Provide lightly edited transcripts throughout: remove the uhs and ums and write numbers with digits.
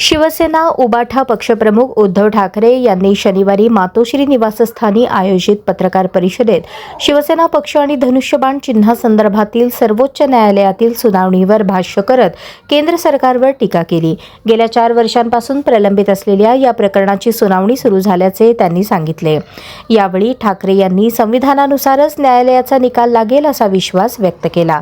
शिवसेना उबाठा पक्षप्रमुख उद्धव ठाकरे यांनी शनिवारी मातोश्री निवासस्थानी आयोजित पत्रकार परिषदेत शिवसेना पक्ष आणि धनुष्यबाण चिन्हासंदर्भातील सर्वोच्च न्यायालयातील सुनावणीवर भाष्य करत केंद्र सरकारवर टीका केली. गेल्या 4 वर्षांपासून प्रलंबित असलेल्या या प्रकरणाची सुनावणी सुरू झाल्याचे त्यांनी सांगितले. यावेळी ठाकरे यांनी संविधानानुसारच न्यायालयाचा निकाल लागेल असा विश्वास व्यक्त केला.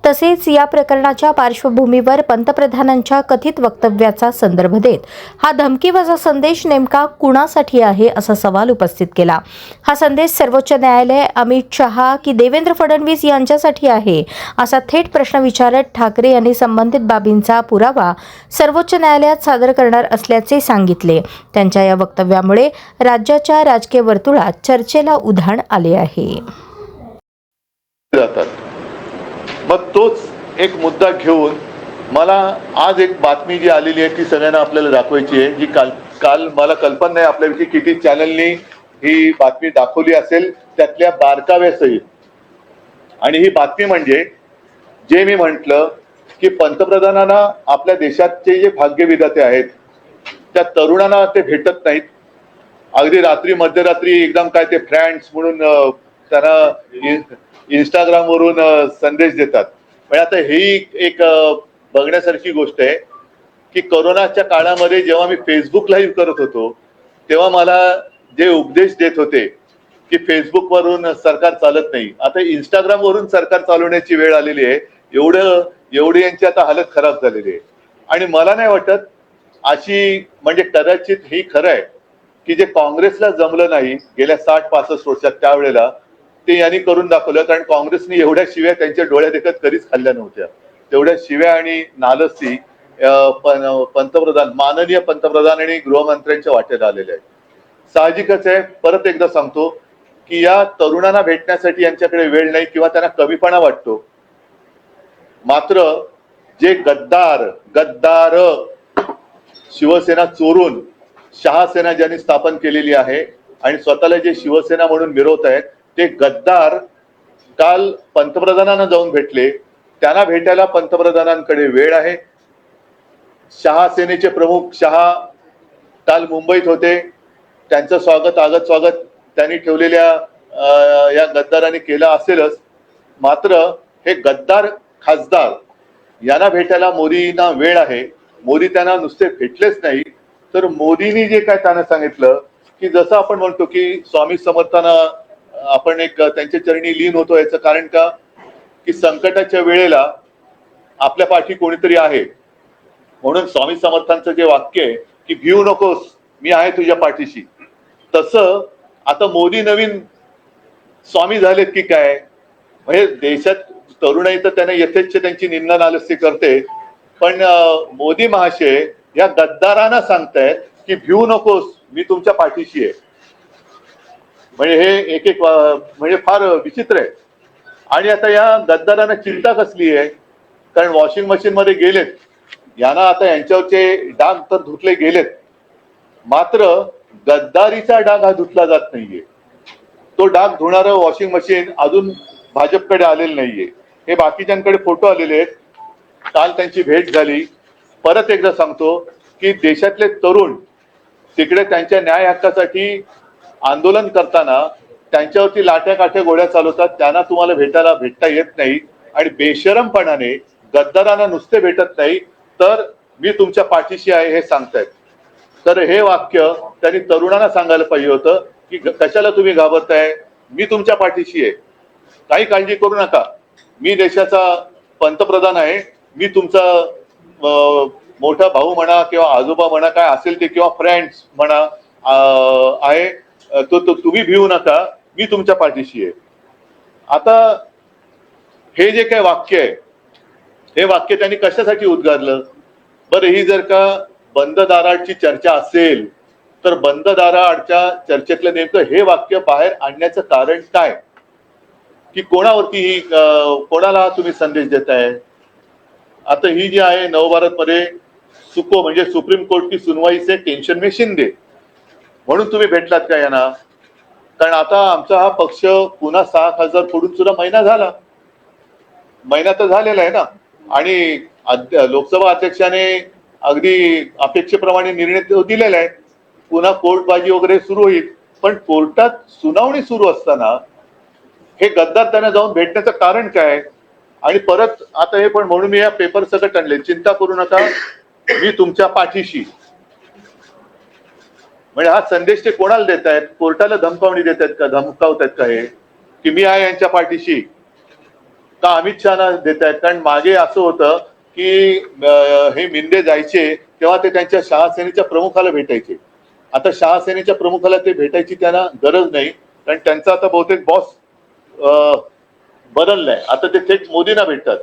तसेच या प्रकरणाच्या पार्श्वभूमीवर पंतप्रधानांच्या कथित वक्तव्याचा संदर्भ देत हा धमकीवजा संदेश नेमका कुणासाठी आहे असा सवाल उपस्थित केला. हा संदेश सर्वोच्च न्यायालय, अमित शहा की देवेंद्र फडणवीस यांच्यासाठी आहे असा थेट प्रश्न विचारत ठाकरे यांनी संबंधित बाबींचा पुरावा सर्वोच्च न्यायालयात सादर करणार असल्याचे सांगितले. त्यांच्या या वक्तव्यामुळे राज्याच्या राजकीय वर्तुळात चर्चेला उधाण आले आहे. मग तोच एक मुद्दा घेऊन मला आज एक बातमी जी आलेली आहे ती सगळ्यांना आपल्याला दाखवायची आहे, जी काल मला कल्पना नाही आपल्यापैकी किती चॅनलनी ही बातमी दाखवली असेल, त्यातल्या बारकाव्यासहित. आणि ही बातमी म्हणजे जे मी म्हटलं की पंतप्रधानांना आपल्या देशाचे जे भाग्यविधाते आहेत त्या तरुणांना ते भेटत नाहीत. अगदी रात्री मध्यरात्री एकदम काय ते फ्रेंड्स म्हणून त्यांना इंस्टाग्राम वरून संदेश देतात. पण आता ही एक बघण्यासारखी गोष्ट आहे की कोरोनाच्या काळामध्ये जेव्हा मी फेसबुक लाईव्ह करत होतो तेव्हा मला जे उपदेश देत होते की फेसबुक वरून सरकार चालत नाही, आता इंस्टाग्राम वरून सरकार चालवण्याची वेळ आलेली आहे. एवढी यांची आता हालत खराब झालेली आहे. आणि मला नाही वाटत अशी, म्हणजे कदाचित ही खरं आहे की जे काँग्रेसला जमलं नाही गेल्या 60-65 वर्षात त्यावेळेला ते यांनी करून दाखवलं. कारण काँग्रेसने एवढ्या शिव्या त्यांच्या डोळ्या देखत कधीच खाल्ल्या नव्हत्या. तेवढ्या शिव्या आणि नालस्ती पंतप्रधान, माननीय पंतप्रधान आणि गृहमंत्र्यांच्या वाटेला आलेल्या आहेत. साहजिकच आहे, परत एकदा सांगतो की या तरुणांना भेटण्यासाठी यांच्याकडे वेळ नाही किंवा त्यांना कमीपणा वाटतो. मात्र जे गद्दार शिवसेना चोरून शहासेना ज्यांनी स्थापन केलेली आहे आणि स्वतःला जे शिवसेना म्हणून मिरवत आहेत ते गद्दार काल पंतप्रधानांना जाऊन भेटले. त्यांना भेटायला पंतप्रधानांकडे वेळ आहे. शहासेनेचे प्रमुख शहा काल मुंबईत होते. त्यांचं स्वागत त्यांनी ठेवलेल्या या गद्दारांनी केलं असेलच. मात्र हे गद्दार खासदार यांना भेटायला मोदींना वेळ आहे. मोदी त्यांना नुसते भेटलेच नाही तर मोदींनी जे काय त्यांना सांगितलं की जसं आपण म्हणतो की स्वामी समर्थांना आपण एक त्यांच्या चरणी लीन होतो, याचं कारण का की संकटाच्या वेळेला आपल्या पाठी कोणीतरी आहे. म्हणून स्वामी समर्थांचं जे वाक्य आहे की भिऊ नकोस, मी आहे तुझ्या पाठीशी, तसं आता मोदी नवीन स्वामी झालेत की काय. म्हणजे देशात तरुणाई तर त्यांना यथेच्छ त्यांची निंदा नालस्ती करते, पण मोदी महाशय या गद्दारांना सांगतायत की भिऊ नकोस, मी तुमच्या पाठीशी आहे. म्हणजे हे एक म्हणजे फार विचित्र आहे. आणि आता या गद्दारांना चिंता कसली आहे, कारण वॉशिंग मशीन मध्ये गेलेत, यांना आता यांच्यावरचे डाग तर धुतले गेलेत, मात्र गद्दारीचा डाग हा धुतला जात नाहीये. तो डाग धुणारं वॉशिंग मशीन अजून भाजपकडे आलेलं नाहीये. हे बाकीच्यांकडे फोटो आलेले आहेत. काल त्यांची भेट झाली. परत एकदा सांगतो की देशातले तरुण तिकडे त्यांच्या न्याय हक्कासाठी आंदोलन करताना त्यांच्यावरती लाट्या काठ्या गोळ्या चालवतात. त्यांना तुम्हाला भेटता येत नाही आणि बेशरमपणाने गद्दारांना नुसते भेटत नाही तर मी तुमच्या पाठीशी आहे हे सांगतायत. तर हे वाक्य त्यांनी तरुणांना सांगायला पाहिजे होतं की कशाला तुम्ही घाबरताय, मी तुमच्या पाठीशी आहे, काही काळजी करू नका, मी देशाचा पंतप्रधान आहे, मी तुमचा मोठा भाऊ म्हणा किंवा आजोबा म्हणा काय असेल ते किंवा फ्रेंड्स म्हणा आहे, तो तुम्ही भिवू नका, मी तुमच्या पाठीशी आहे. आता हे जे काही वाक्य आहे हे वाक्य त्यांनी कशासाठी उद्गारलं बरं. ही जर का बंद दाराची चर्चा असेल तर बंद दाराच्या चर्चेतलं नेमकं हे वाक्य बाहेर आणण्याचं कारण काय, की कोणावरती ही कोणाला तुम्ही संदेश देताय. आता ही जी आहे नवभारत मध्ये सुको म्हणजे सुप्रीम कोर्ट की सुनवाई से टेंशन में शिंदे म्हणून तुम्ही भेटलात का यांना. कारण आता आमचा हा पक्ष पुन्हा 6 खासदार फोडून सुद्धा महिना तर झालेला आहे ना. आणि लोकसभा अध्यक्षाने अगदी अपेक्षेप्रमाणे निर्णय तो दिलेला आहे. पुन्हा कोर्टबाजी वगैरे सुरू होईल, पण कोर्टात सुनावणी सुरू असताना हे गद्दार त्यांना जाऊन भेटण्याचं कारण काय? आणि परत आता हे पण म्हणून मी या पेपर सकट आणले, चिंता करू नका, मी तुमच्या पाठीशी. म्हणजे हा संदेश ते कोणाला देत आहेत? कोर्टाला धमकावणी देत आहेत का, धमकावत आहेत का हे, की मी आहे यांच्या पाठीशी? का अमित शहाना देत आहेत? कारण मागे असं होतं की हे मिंदे जायचे तेव्हा ते त्यांच्या शहासेनेच्या प्रमुखाला भेटायचे. आता शहासेनेच्या प्रमुखाला ते भेटायची त्यांना गरज नाही, कारण त्यांचा आता बहुतेक बॉस बदललाय. आता ते थेट मोदींना भेटतात.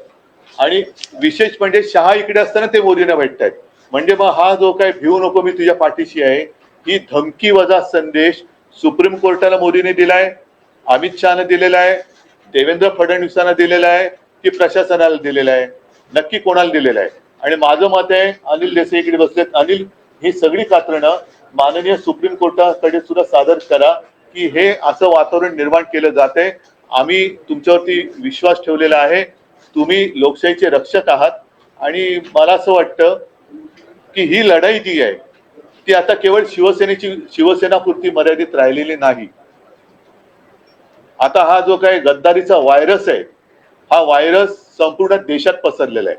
आणि विशेष म्हणजे शहा इकडे असताना ते मोदींना भेटतात. म्हणजे मग हा जो काय भिवू नको मी तुझ्या पाठीशी आहे, ही धमकी वजा संदेश सुप्रीम कोर्टाला मोदींनी दिलाय, अमित शहाने दिलेला आहे, देवेंद्र फडणवीसांना दिलेला आहे, की प्रशासनाला दिलेला आहे? नक्की कोणाला दिलेला आहे? आणि माझं मत आहे, अनिल देसाई इकडे बसलेत, अनिल, ही सगळी कात्रणं माननीय सुप्रीम कोर्टाकडे सुद्धा सादर करा की हे असं वातावरण निर्माण केलं जाते. आम्ही तुमच्यावरती विश्वास ठेवलेला आहे, तुम्ही लोकशाहीचे रक्षक आहात. आणि मला असं वाटतं की ही लढाई जी आहे ती आता केवळ शिवसेनापुरती मर्यादित राहिलेली नाही. आता हा जो काही गद्दारीचा व्हायरस आहे, हा व्हायरस संपूर्ण देशात पसरलेला आहे.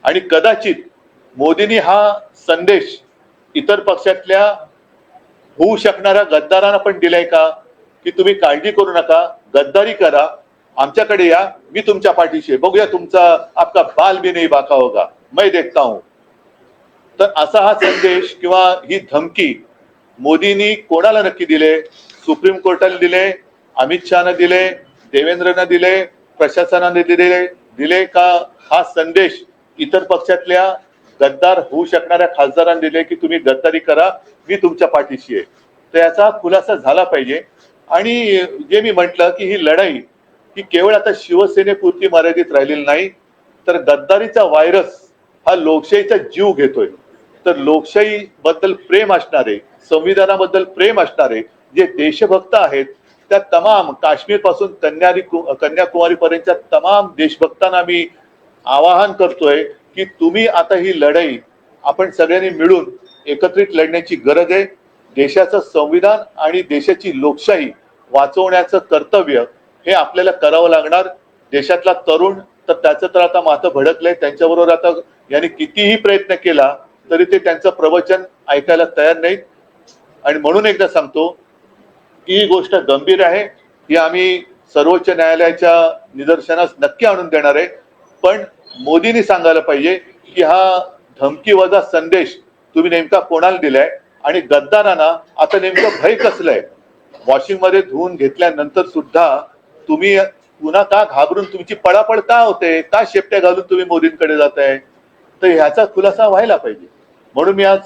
आणि कदाचित मोदींनी हा संदेश इतर पक्षातल्या होऊ शकणाऱ्या गद्दारांना पण दिलाय का, की तुम्ही काळजी करू नका, गद्दारी करा, आमच्याकडे या, मी तुमच्या पाठीशी, बघूया तुमचा आपका बाल भी नहीं बाका होगा, मैं देखता हूं. तर असा हा संदेश किंवा ही धमकी मोदींनी कोणाला नक्की दिले? सुप्रीम कोर्टाला दिले, अमित शहाना दिले, देवेंद्रना दिले, प्रशासनाने दिले का हा संदेश इतर पक्षातल्या गद्दार होऊ शकणाऱ्या खासदारांना दिले की तुम्ही गद्दारी करा, मी तुमच्या पाठीशी आहे? तर याचा खुलासा झाला पाहिजे. आणि जे मी म्हटलं की ही लढाई ही केवळ आता शिवसेनेपुरती मर्यादित राहिलेली नाही, तर गद्दारीचा व्हायरस हा लोकशाहीचा जीव घेतोय. तर लोकशाही बद्दल प्रेम असणारे, संविधानाबद्दल प्रेम असणारे जे देशभक्त आहेत, त्या तमाम काश्मीर पासून कन्याकुमारी पर्यंतच्या तमाम देशभक्तांना मी आवाहन करतोय की तुम्ही आता ही लढाई आपण सगळ्यांनी मिळून एकत्रित लढण्याची गरज आहे. देशाचं संविधान आणि देशाची लोकशाही वाचवण्याचं कर्तव्य हे आपल्याला करावं लागणार. देशातला तरुण तर त्याचं तर आता माथं भडकलंय, त्यांच्याबरोबर आता यांनी कितीही प्रयत्न केला तरी ते त्यांचं प्रवचन ऐकायला तयार नाहीत. आणि म्हणून एकदा सांगतो की ही गोष्ट गंभीर आहे, ही आम्ही सर्वोच्च न्यायालयाच्या निदर्शनास नक्की आणून देणार आहे. पण मोदींनी सांगायला पाहिजे की हा धमकी वजा संदेश तुम्ही नेमका कोणाला दिलाय, आणि गद्दारांना आता नेमकं भय कसलंय? वॉशिंग मध्ये धुवून घेतल्यानंतर सुद्धा तुम्ही पुन्हा का घाबरून तुमची पळापळ का होते, का शेपट्या घालून तुम्ही मोदींकडे जाताय? तर ह्याचा खुलासा व्हायला पाहिजे. म्हणून मी आज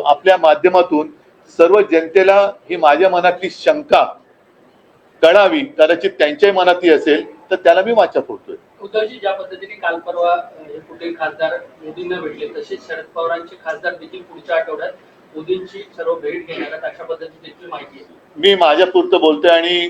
आपल्या माध्यमातून सर्व जनतेला ही माझ्या मनातली शंका कळावी, कदाचित त्यांच्याही मनातली असेल तर त्याला मी वाचा फोडतोय. उद्धवजी, ज्या पद्धतीने काल परवा हे कुठे खासदार मोदींना भेटले, तसेच शरद पवारांचे खासदार देखील पुढच्या आठवड्यात मोदींची सर्व भेट घेणार आहेत, अशा पद्धतीची देखील माहिती आहे. मी माझ्या पुरतं बोलतोय. आणि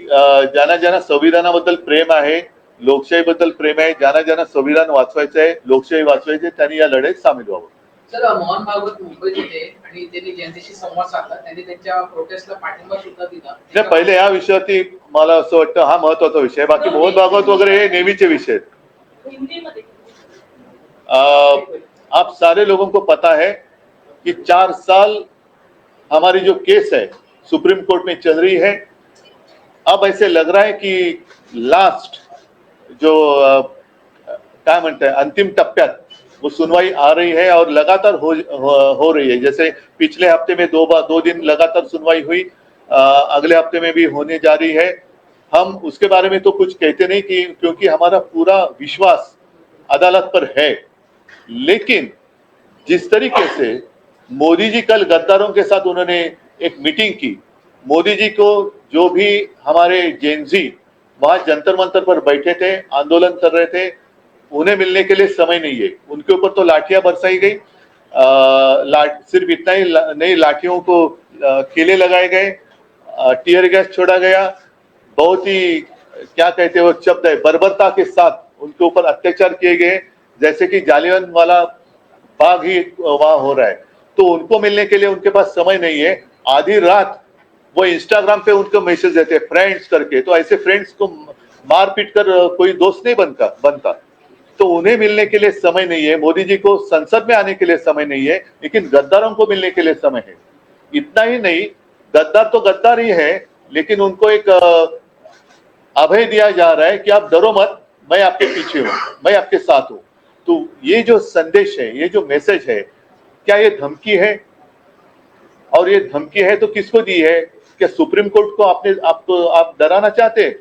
ज्यांना संविधानाबद्दल प्रेम आहे, लोकशाहीबद्दल प्रेम आहे, ज्यांना संविधान वाचवायचं आहे, लोकशाही वाचवायची आहे, त्यांनी या लढाईत सामील व्हावं. सर, मोहन भागवत मुंबईत होते आणि त्यांनी जनतेशी संवाद साधला, त्यांनी त्यांच्या प्रोटेस्टला पाठिंबा सुद्धा दिला. पहिले या विषयावरती मला असं वाटतं हा महत्वाचा विषय आहे. बाकी मोहन भागवत वगैरे हे नेहमीचे विषय आहेत. आप सारे लोगों को पता है कि 4 साल हमारी जो केस है सुप्रीम कोर्ट में चल रही है. अब ऐसे लग रहा है कि लास्ट जो क्या म्हणते हैं अंतिम टप्प्यात वो सुनवाई आ रही है और लगातार हो रही है. जैसे पिछले हफ्ते में 2 दिन लगातार सुनवाई हुई, अगले हफ्ते में भी होने जा रही है. हम उसके बारे में तो कुछ कहते नहीं कि क्योंकि हमारा पूरा विश्वास अदालत पर है. लेकिन जिस तरीके से मोदी जी कल गद्दारों के साथ उन्होंने एक मीटिंग की, मोदी जी को जो भी हमारे जेनजी वहां जंतर मंतर पर बैठे थे, आंदोलन कर रहे थे, उन्हें मिलने के लिए समय नहीं है. उनके ऊपर तो लाठियां बरसाई गई, सिर्फ इतना ही नहीं, लाठियों को किले लगाए गए, टीयर गैस छोड़ा गया, बहुत ही क्या कहते हैं वो शब्द है, बर्बरता के साथ उनके ऊपर अत्याचार किए गए. जैसे कि जालियनवाला भाग ही वहां हो रहा है, तो उनको मिलने के लिए उनके पास समय नहीं है। आधी रात वो इंस्टाग्राम पे उनको मैसेज देते हैं फ्रेंड्स करके, तो ऐसे फ्रेंड्स को मारपीट कर कोई दोस्त नहीं बनता। तो उन्हें मिलने के लिए समय नहीं है, मोदी जी को संसद में आने के लिए समय नहीं है, लेकिन गद्दारों को मिलने के लिए समय है। इतना ही नहीं, गद्दार तो गद्दार ही है, लेकिन उनको एक अभय दिया जा रहा है कि आप डरो मत, मैं आपके पीछे हूं, मैं आपके साथ हूं। तो ये जो संदेश है, ये जो मैसेज है, क्या ये धमकी है? और ये धमकी है तो किसको दी है? क्या सुप्रीम कोर्ट को आप डराना चाहते हैं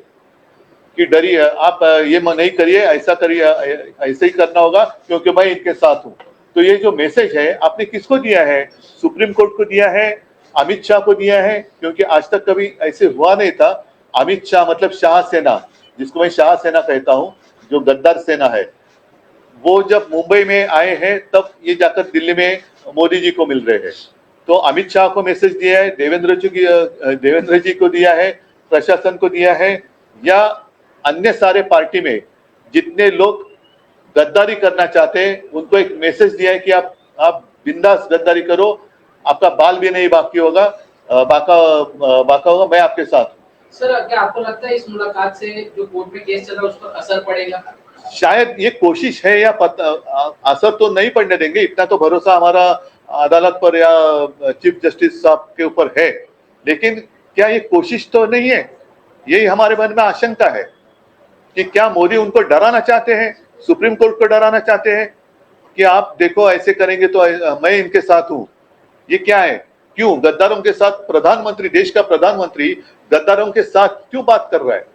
कि डरिए, आप ये नहीं करिए, ऐसा करिए, ऐसे ही करना होगा क्योंकि मैं इनके साथ हूं। तो ये जो मैसेज है आपने किसको दिया है? सुप्रीम कोर्ट को दिया है, अमित शाह को दिया है, क्योंकि आज तक कभी ऐसे हुआ नहीं था। अमित शाह मतलब शाह सेना, जिसको मैं शाह सेना कहता हूं, जो गद्दार सेना है, वो जब मुंबई में आए हैं तब ये जाकर दिल्ली में मोदी जी को मिल रहे हैं। तो अमित शाह को मैसेज दिया है, देवेंद्र जी को दिया है, प्रशासन को दिया है, या अन्य सारे पार्टी में जितने लोग गद्दारी करना चाहते हैं उनको एक मैसेज दिया है कि आप बिंदास गद्दारी करो, आपका बाल भी नहीं बाकी होगा, बाका होगा, मैं आपके साथ हूं। सर, क्या आपको लगता है इस मुलाकात से जो कोर्ट में केस चल रहा है उस पर असर पड़ेगा? शायद ये कोशिश है, या असर तो नहीं पड़ने देंगे, इतना तो भरोसा हमारा अदालत पर या चीफ जस्टिस साहब के ऊपर है। लेकिन क्या ये कोशिश तो नहीं है, यही हमारे मन में आशंका है कि क्या मोदी उनको डराना चाहते हैं, सुप्रीम कोर्ट को डराना चाहते हैं कि आप देखो ऐसे करेंगे तो मैं इनके साथ हूं। ये क्या है? क्यों गद्दारों के साथ प्रधानमंत्री, देश का प्रधानमंत्री गद्दारों के साथ क्यों बात कर रहा है?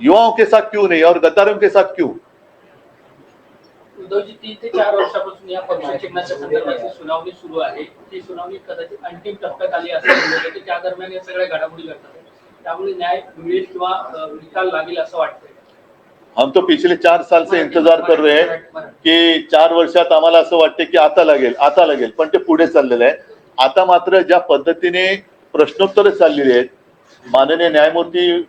युवाओं के साथ क्यों नहीं और गद्दारों के साथ क्यों? उद्धवजी, 3 ते 4 वर्षापासून या पक्ष चिन्हाच्या संदर्भातली सुनावणी सुरू आहे. ती सुनावणी कदाचित अंतिम टप्प्यात आली असं म्हणलं जातं. त्या दरम्यान या सगळ्या घडामोडी घडतात. त्यामुळे न्याय मिळेल किंवा निकाल लागेल असं वाटतंय. हम तो पिछले 4 साल से इंतजार कर रहे हैं की 4 वर्षात आम्हाला असं वाटते की आता लागेल, पण ते पुढे चाललेलं आहे. आता मात्र ज्या पद्धतीने प्रश्नोत्तर चाललेली आहेत, माननीय न्यायमूर्ती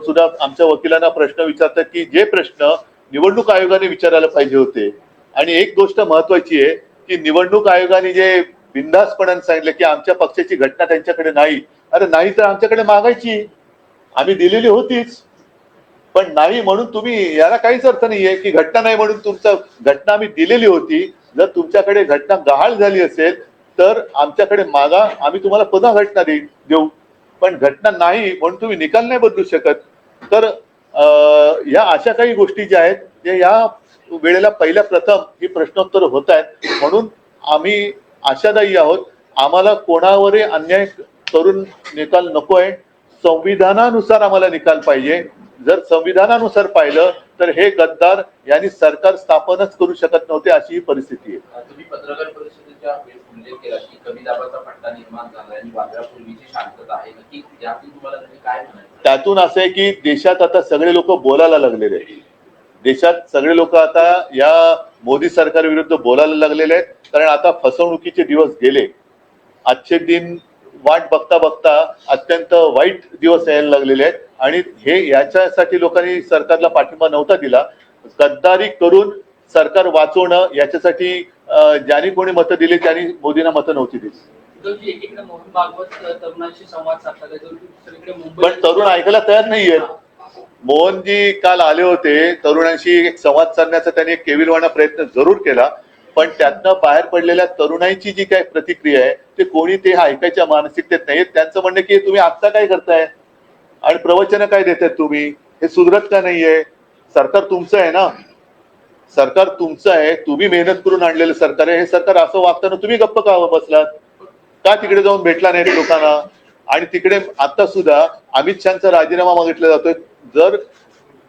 सुद्धा आमच्या वकिलांना प्रश्न विचारतात की जे प्रश्न निवडणूक आयोगाने विचारायला पाहिजे होते. आणि एक गोष्ट महत्वाची आहे की निवडणूक आयोगाने जे बिनधास्तपणाने सांगितलं की आमच्या पक्षाची घटना त्यांच्याकडे नाही. अरे नाही तर आमच्याकडे मागायची, आम्ही दिलेली होतीच, पण नाही म्हणून तुम्ही, याला काहीच अर्थ नाहीये की घटना नाही म्हणून तुमचं, घटना आम्ही दिलेली होती. जर तुमच्याकडे घटना गहाळ झाली असेल तर आमच्याकडे मागा, आम्ही तुम्हाला पुन्हा घटना देऊ, पण घटना नाही म्हणून तुम्ही निकाल नाही बदलू शकत. तर या अशा काही गोष्टी ज्या आहेत जे या वेळेला पहिल्या प्रथम ही प्रश्नोत्तर होत आहेत, म्हणून आम्ही आशादायी आहोत. आम्हाला कोणावरही अन्याय करून निकाल नकोय, संविधानानुसार आम्हाला निकाल पाहिजे. जर संविधानानुसार पाहिलं तर हे गद्दार यांनी सरकार स्थापनच करू शकत नव्हते, अशी ही परिस्थिती आहे. तुम्ही पत्रकार परिषदेच्या वेळेस उल्लेख केला की कमी दाबाचा पट्टा निर्माण झाला आणि वादळापूर्वीची शांतता आहे, नक्की यातून तुम्हाला काय म्हणायचं? त्यातून असं आहे की देशात आता सगळे लोक बोलायला लागलेले आहेत. देशात सगळे लोक आता या मोदी सरकार विरुद्ध बोलायला लागलेले आहेत, कारण आता फसवणुकीचे दिवस गेले. आजचे दिन वाट बघता बघता अत्यंत वाईट दिवस यायला लागलेले आहेत आणि हे याच्यासाठी लोकांनी सरकारला पाठिंबा नव्हता दिला. गद्दारी करून सरकार वाचवणं, याच्यासाठी ज्यांनी कोणी मतं दिली त्यांनी मोदींना मतं नव्हती दिली. उद्धवजी, एकीकडे मोहन भागवत तरुणांशी संवाद साधतात, दुसरीकडे मुंबई, पण तरुण ऐकायला तयार नाहीयेत. मोहनजी काल आले होते, तरुणांशी एक संवाद साधण्याचा त्यांनी एक केविलवाणा प्रयत्न जरूर केला, पण त्यातनं बाहेर पडलेल्या तरुणांची जी काही प्रतिक्रिया आहे ते कोणी ते ऐकायच्या मानसिकतेत नाहीये. त्यांचं म्हणणं की तुम्ही आता काय करताय आणि प्रवचन काय देताय तुम्ही, हे सुधरत का नाहीये? सरकार तुमचं आहे ना, सरकार तुमचं आहे, तुम्ही मेहनत करून आणलेलं सरकार आहे. हे सरकार असं वागताना तुम्ही गप्प का बसलात? का तिकडे जाऊन भेटला नाहीत लोकांना? आणि तिकडे आता सुद्धा अमित शहाचा राजीनामा मागितला जातोय. जर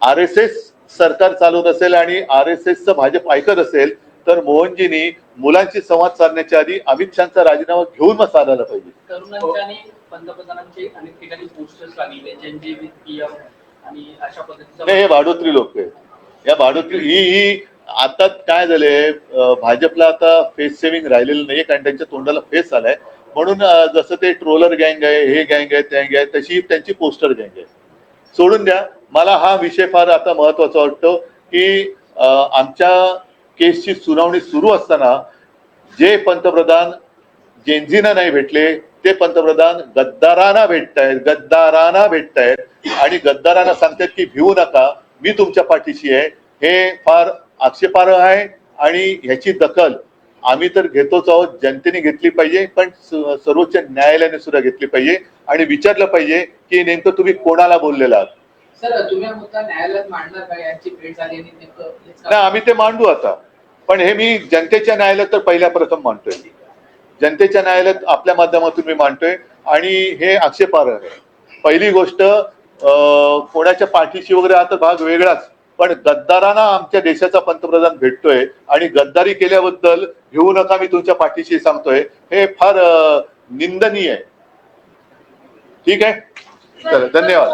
RSS सरकार चालवत असेल आणि RSSचं भाजप ऐकत असेल तर मोहनजींनी मुलांशी संवाद साधण्याच्या आधी अमित शहाचा राजीनामा घेऊन मग साधायला पाहिजे. तरुणांच्या आणि पंतप्रधानांचे अनेक ठिकाणी पोस्टर्स लागले, जनजी विथ PM आणि अशा पद्धतीचं. हे भाडोत्री लोक आहे. या भाडोत्री ही आता काय झालंय, भाजपला आता फेस सेव्हिंग राहिलेलं नाहीये, कारण त्यांच्या तोंडाला फेस आलाय. म्हणून जसं ते ट्रोलर गँग आहे, हे गँग आहे, त्या गँग आहे, तशी त्यांची पोस्टर गँग आहे. सोडून द्या. मला हा विषय फार आता महत्वाचा वाटतो की आमच्या केसची सुनावणी सुरू असताना जे पंतप्रधान जेनझीना नाही भेटले ते पंतप्रधान गद्दारांना भेटतायत आणि गद्दारांना सांगतात की भिवू नका, मी तुमच्या पाठीशी आहे. हे फार आक्षेपार्ह आहे आणि ह्याची दखल आम्ही तर घेतोच आहोत, जनतेने घेतली पाहिजे, पण सर्वोच्च न्यायालयाने सुद्धा घेतली पाहिजे आणि विचारलं पाहिजे की नेमकं तुम्ही कोणाला बोललेला आहात. सर तुम्ही हा मुद्दा न्यायालयात मांडणार का? यांची भेट झाली आणि नेमकं हेच नाही, आम्ही ते मांडू आता, पण हे मी जनतेच्या न्यायालयात तर पहिल्या प्रथम मांडतोय. जनतेच्या न्यायालयात आपल्या माध्यमातून मी मांडतोय आणि हे आक्षेपार्ह आहे. पहिली गोष्ट कोणाच्या पाठीशी वगैरे हा तर भाग वेगळाच, पण गद्दारांना आमच्या देशाचा पंतप्रधान भेटतोय आणि गद्दारी केल्याबद्दल घेऊ नका, मी तुमच्या पाठीशी सांगतोय, हे फार निंदनीय आहे. ठीक है, चलो धन्यवाद.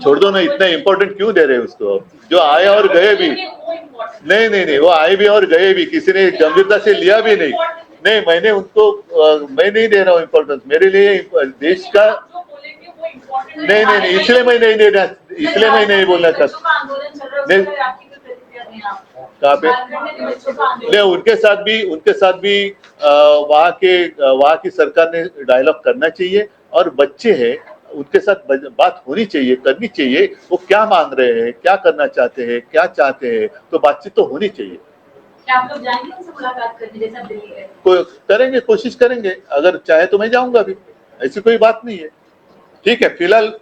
छोड़ दो ना, इतना इम्पोर्टेंट क्यों दे रहे हो उसको? जो आए और गए भी नहीं, वो आए भी और गए भी, किसी ने गंभीरता से लिया भी नहीं. नहीं, मैंने उनको मैं नहीं दे रहा हूँ इम्पोर्टेंस. मेरे लिए देश का नहीं, इसलिए मैं नहीं दे रहा, इसलिए मैं नहीं बोलना चाहता. नहीं, कहाँ पे? नहीं, उनके साथ भी वहाँ की सरकार ने डायलॉग करना चाहिए और बच्चे हैं उनके साथ बात होनी चाहिए, करनी चाहिए. वो क्या मांग रहे हैं, क्या करना चाहते हैं, क्या चाहते हैं, तो बातचीत तो होनी चाहिए. क्या आप लोग जाएंगे उनसे मुलाकात करने जैसा दिल्ली है? करेंगे, कोशिश करेंगे, अगर चाहे तो मैं जाऊंगा भी, ऐसी कोई बात नहीं है. ठीक है, फिलहाल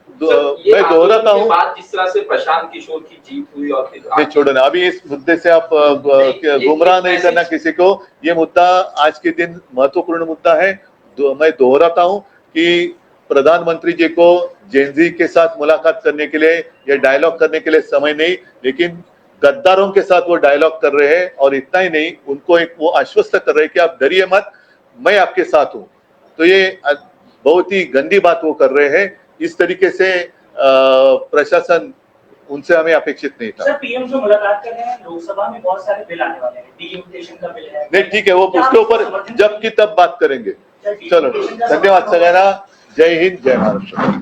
मैं दोहराता हूँ. जिस तरह से प्रशांत किशोर की जीत हुई और फिर नहीं, छोड़ो ना, अभी इस मुद्दे से आप गुमराह नहीं करना किसी को. ये मुद्दा आज के दिन महत्वपूर्ण मुद्दा है. मैं दोहराता हूँ कि प्रधानमंत्री जी को जेनजी के साथ मुलाकात करने के लिए या डायलॉग करने के लिए समय नहीं, लेकिन गद्दारों के साथ वो डायलॉग कर रहे हैं. और इतना ही नहीं, उनको एक वो आश्वस्त कर रहे हैं कि आप डरिए मत, मैं आपके साथ हूँ. तो ये बहुत ही गंदी बात वो कर रहे हैं. इस तरीके से प्रशासन उनसे हमें अपेक्षित नहीं था. सर पीएम जो मुलाकात कर रहे हैं, लोकसभा में बहुत सारे बिल आने वाले हैं, डीलिमिटेशन का बिल है. नहीं, ठीक है, वो उसके ऊपर जब की तब बात करेंगे. चलो, धन्यवाद सगळ्यांना. जय हिंद, जय महाराष्ट्र.